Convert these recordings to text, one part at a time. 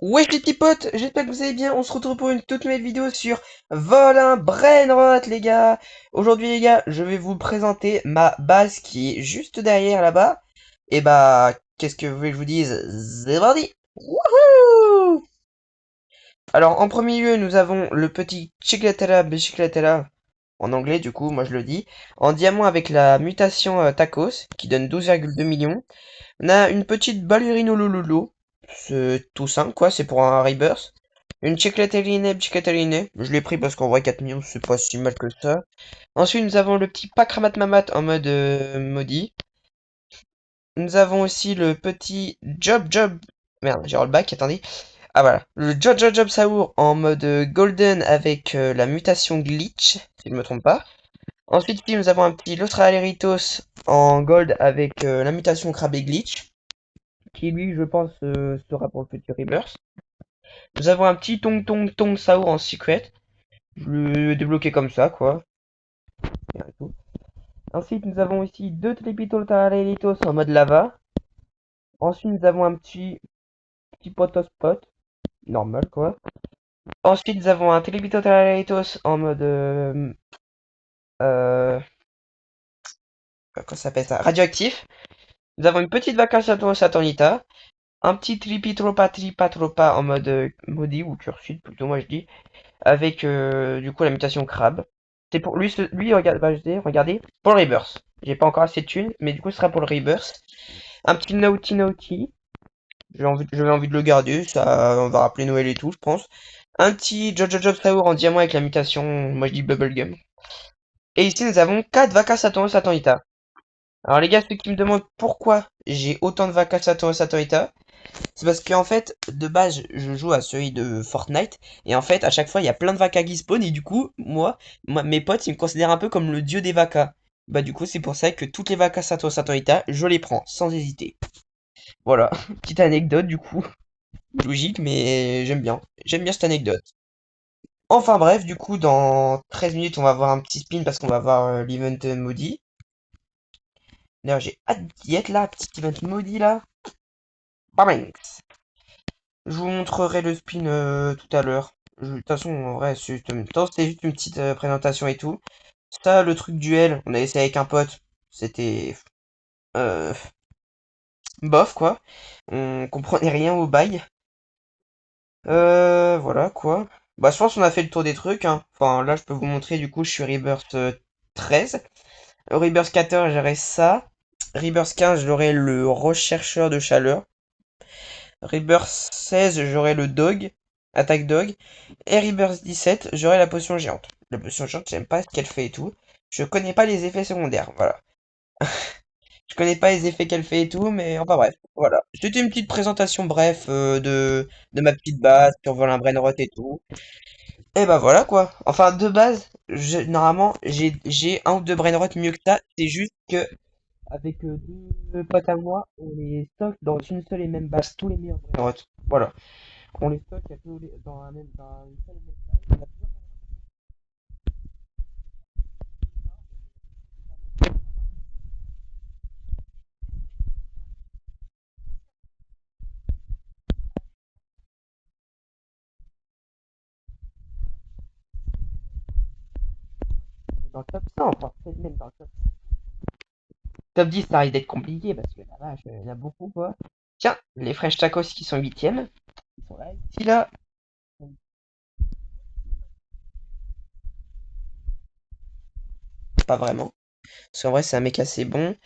Wesh les petits potes, j'espère que vous allez bien, on se retrouve pour une toute nouvelle vidéo sur Vol un Brainrot les gars. Aujourd'hui les gars, je vais vous présenter ma base qui est juste derrière là-bas. Et bah, qu'est-ce que vous voulez que je vous dise? C'est parti. Wouhou. Alors en premier lieu, nous avons le petit Chiclatella Bicicletella, en anglais du coup, moi je le dis, en diamant avec la mutation Tacos, qui donne 12,2 millions. On a une petite ballerino lololo. C'est tout simple, quoi. C'est pour un rebirth. Une Chiclataline. Je l'ai pris parce qu'en vrai, 4 millions, c'est pas si mal que ça. Ensuite, nous avons le petit pack Ramat Mamat en mode maudit. Nous avons aussi le petit Job Job. Merde, j'ai rollback, attendez. Ah voilà. Le Job Job Job Saour en mode golden avec la mutation glitch, si je ne me trompe pas. Ensuite, ici, nous avons un petit Lostraleritos en gold avec la mutation Crabbe et glitch qui lui, je pense, sera pour le petit Rebirth. Nous avons un petit Tong Tong Tong Sao en secret. Je l'ai débloqué comme ça, quoi. Et tout. Ensuite, nous avons ici deux Tripitol Taralitos en mode lava. Ensuite, nous avons un petit Potospot, normal, quoi. Ensuite, nous avons un Tripitol Taralitos en mode... euh, comment ça s'appelle ça? Radioactif. Nous avons une petite vacance Saturnita. Un petit Tripitropa Tripatropa en mode maudit ou cursus, plutôt moi je dis. Avec du coup la mutation crabe. C'est pour lui, lui regarde, bah, je dis, regardez, pour le Rebirth. J'ai pas encore assez de thunes, mais du coup ce sera pour le Rebirth. Un petit Naughty Naughty. J'avais envie de le garder, ça on va rappeler Noël et tout, je pense. Un petit Jojo Job Tower en diamant avec la mutation, moi je dis Bubblegum. Et ici nous avons 4 Vacas Saturn Saturnita. Alors les gars, ceux qui me demandent pourquoi j'ai autant de Vacas Saturn Saturnita, c'est parce qu'en fait, de base, je joue à celui de Fortnite, et en fait, à chaque fois, il y a plein de vacas qui spawn, et du coup, mes potes, ils me considèrent un peu comme le dieu des vacas. Bah, du coup, c'est pour ça que toutes les vacas Satorita, je les prends, sans hésiter. Voilà, petite anecdote, du coup. Logique, mais j'aime bien. J'aime bien cette anecdote. Enfin bref, du coup, dans 13 minutes, on va voir un petit spin, parce qu'on va voir l'event maudit. D'ailleurs, j'ai hâte d'y être là, petit event maudit, là. Bam. Je vous montrerai le spin tout à l'heure. De toute façon, en vrai, c'était juste une petite présentation et tout. Ça, le truc duel, on a essayé avec un pote. C'était euh, bof, quoi. On comprenait rien au bail. Voilà, quoi. Bah, je pense qu'on a fait le tour des trucs, hein. Enfin, là, je peux vous montrer, du coup, je suis Rebirth 13. Rebirth 14, j'aurai ça. Rebirth 15, j'aurai le rechercheur de chaleur. Rebirth 16, j'aurai le dog, attaque dog. Et Rebirth 17, j'aurai la potion géante. La potion géante, j'aime pas ce qu'elle fait et tout. Je connais pas les effets secondaires, voilà. Je connais pas les effets qu'elle fait et tout, mais enfin bref, voilà. C'était une petite présentation bref de ma petite base sur Volin Brainrot et tout. Et bah voilà quoi. Enfin de base, normalement j'ai un ou deux Brainrot mieux que ça. C'est juste que avec deux potes à moi, on les stocke dans une seule et même base, tous les meilleurs Brainrot. Voilà. On les stocke dans dans une seule et même base. Il y a plusieurs dans le top 100, enfin, peut-être même dans le top 10, ça risque d'être compliqué parce que la vache, il y en a beaucoup quoi. Tiens, les Fresh Tacos qui sont 8e. Ils sont là, ici là. Pas vraiment. Parce qu'en vrai, c'est un mec assez bon.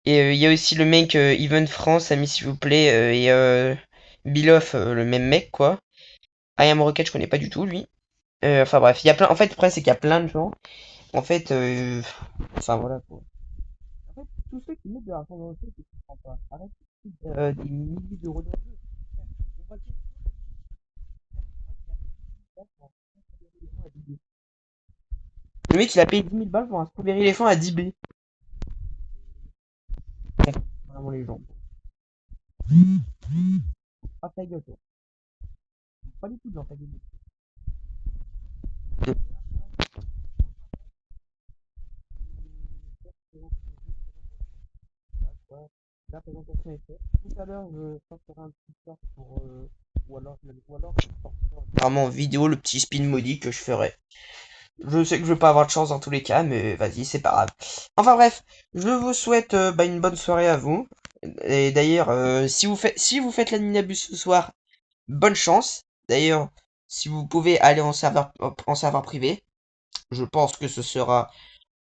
Et il y a aussi le mec Even France, ami s'il vous plaît, et Biloff, le même mec quoi. I Am Rocket, je connais pas du tout lui. Enfin bref, il y a plein. En fait, le problème c'est qu'il y a plein de gens. En fait, enfin voilà quoi. En fait, tous ceux qui mettent de l'argent dans le jeu, je comprends pas. Arrête des milliers d'euros dans le jeu. On voit que le mec il a payé 10 000 balles pour un Strawberry éléphant à 10 B. Vraiment les gens. Ah ta gueule toi. Pas du tout dans ta gueule. La présentation est faite. Tout à l'heure, je sortirai un petit short pour, ou alors je sortirai vraiment en vidéo le petit spin maudit que je ferai. Je sais que je vais pas avoir de chance dans tous les cas, mais vas-y, c'est pas grave. Enfin bref, je vous souhaite une bonne soirée à vous. Et d'ailleurs, si vous faites l'Aninabus ce soir, bonne chance. D'ailleurs, si vous pouvez aller en serveur privé, je pense que ce sera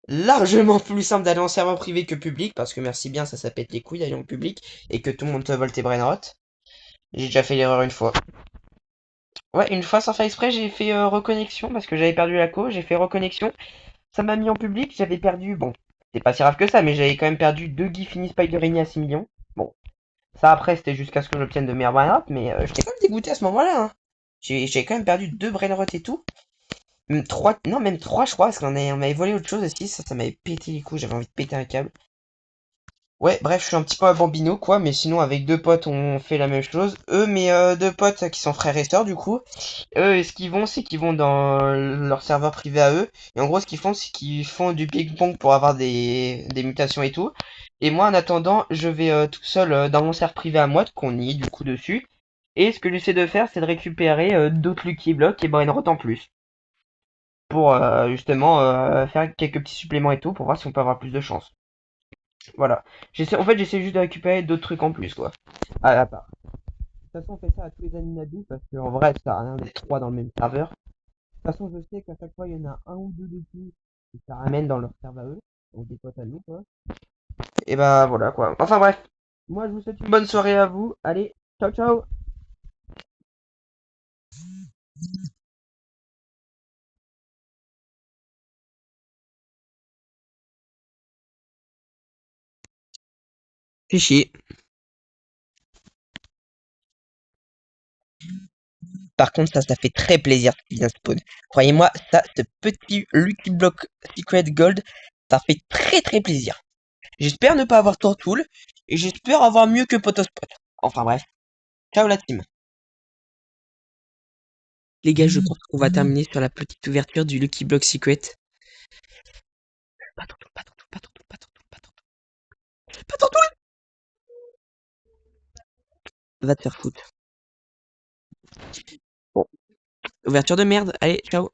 largement plus simple d'aller en serveur privé que public, parce que merci bien, ça pète les couilles d'aller en public, et que tout le monde te vole tes brainrot. J'ai déjà fait l'erreur une fois. Ouais, une fois sans faire exprès, j'ai fait reconnexion, parce que j'avais perdu la co, j'ai fait reconnexion, ça m'a mis en public, j'avais perdu, bon, c'est pas si grave que ça, mais j'avais quand même perdu 2 Giffini Spiderini à 6 millions. Bon, ça après, c'était jusqu'à ce que j'obtienne de meilleurs brainrot, mais j'étais quand même dégoûté à ce moment-là, hein. J'ai quand même perdu 2 brainrot et tout. Même 3, non, même 3 je crois, parce on m'avait volé autre chose aussi, ça m'avait pété les couilles, j'avais envie de péter un câble. Ouais, bref, je suis un petit peu un bambino, quoi, mais sinon, avec deux potes, on fait la même chose. Eux, mes deux potes qui sont frères et sœurs, du coup, eux, ce qu'ils vont, c'est qu'ils vont dans leur serveur privé à eux. Et en gros, ce qu'ils font, c'est qu'ils font du ping-pong pour avoir des mutations et tout. Et moi, en attendant, je vais tout seul dans mon serveur privé à moi, qu'on y est du coup dessus. Et ce que j'essaie de faire, c'est de récupérer d'autres Lucky Blocks et Brainrot en plus. Pour justement faire quelques petits suppléments et tout, pour voir si on peut avoir plus de chance. Voilà. En fait, j'essaie juste de récupérer d'autres trucs en plus, quoi. À part. De toute façon, on fait ça à tous les animadous parce qu'en vrai, ça sert à rien d'être trois dans le même serveur. De toute façon, je sais qu'à chaque fois, il y en a un ou deux de plus qui ça ramène dans leur serveur à eux. Donc des potes à nous, quoi. Et bah voilà, quoi. Enfin bref. Moi, je vous souhaite une bonne soirée à vous. Allez, ciao, ciao. Fichier. Par contre, ça fait très plaisir qu'il vient spawn. Croyez-moi, ça, ce petit Lucky Block Secret Gold, ça fait très très plaisir. J'espère ne pas avoir Tortool, et j'espère avoir mieux que Potospot. Enfin bref, ciao la team. Les gars, je pense qu'on va terminer sur la petite ouverture du Lucky Block Secret. Pas Tortool, pas Tortool, pas Tortool, pas Tortool, pas Tortool. Pas Tortool. Va te faire foutre. Bon, ouverture de merde, allez, ciao.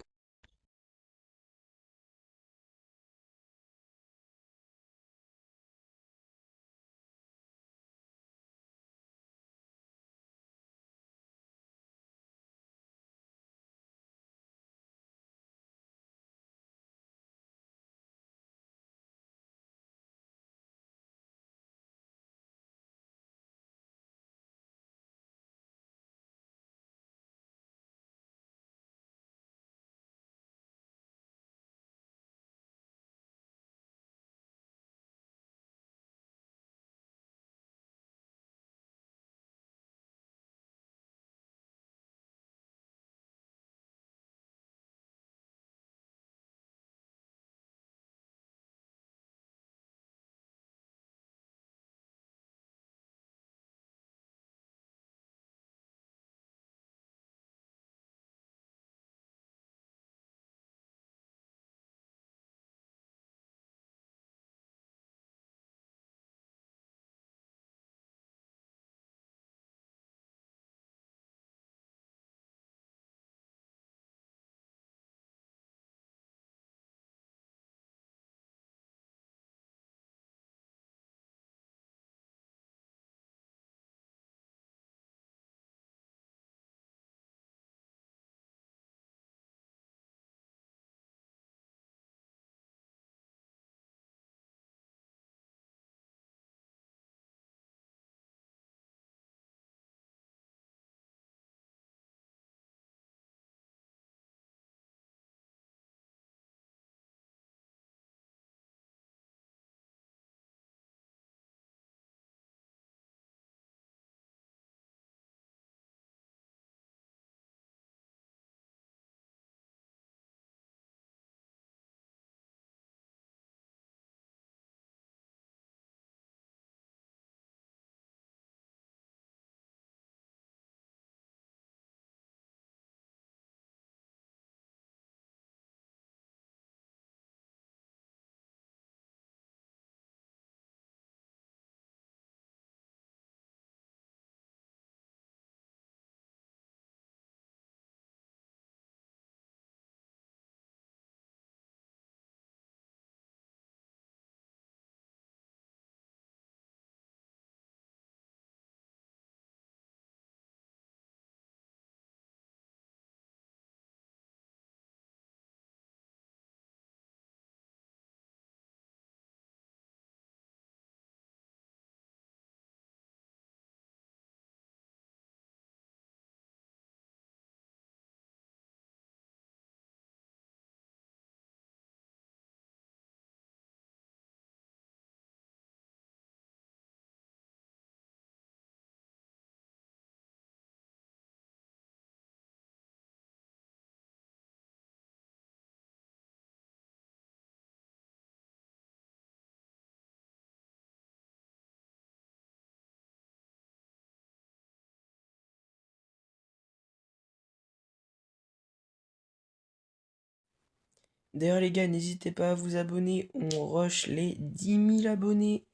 D'ailleurs, les gars, n'hésitez pas à vous abonner. On rush les 10 000 abonnés.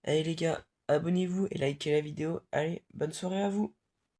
Allez, les gars, abonnez-vous et likez la vidéo. Allez, bonne soirée à vous.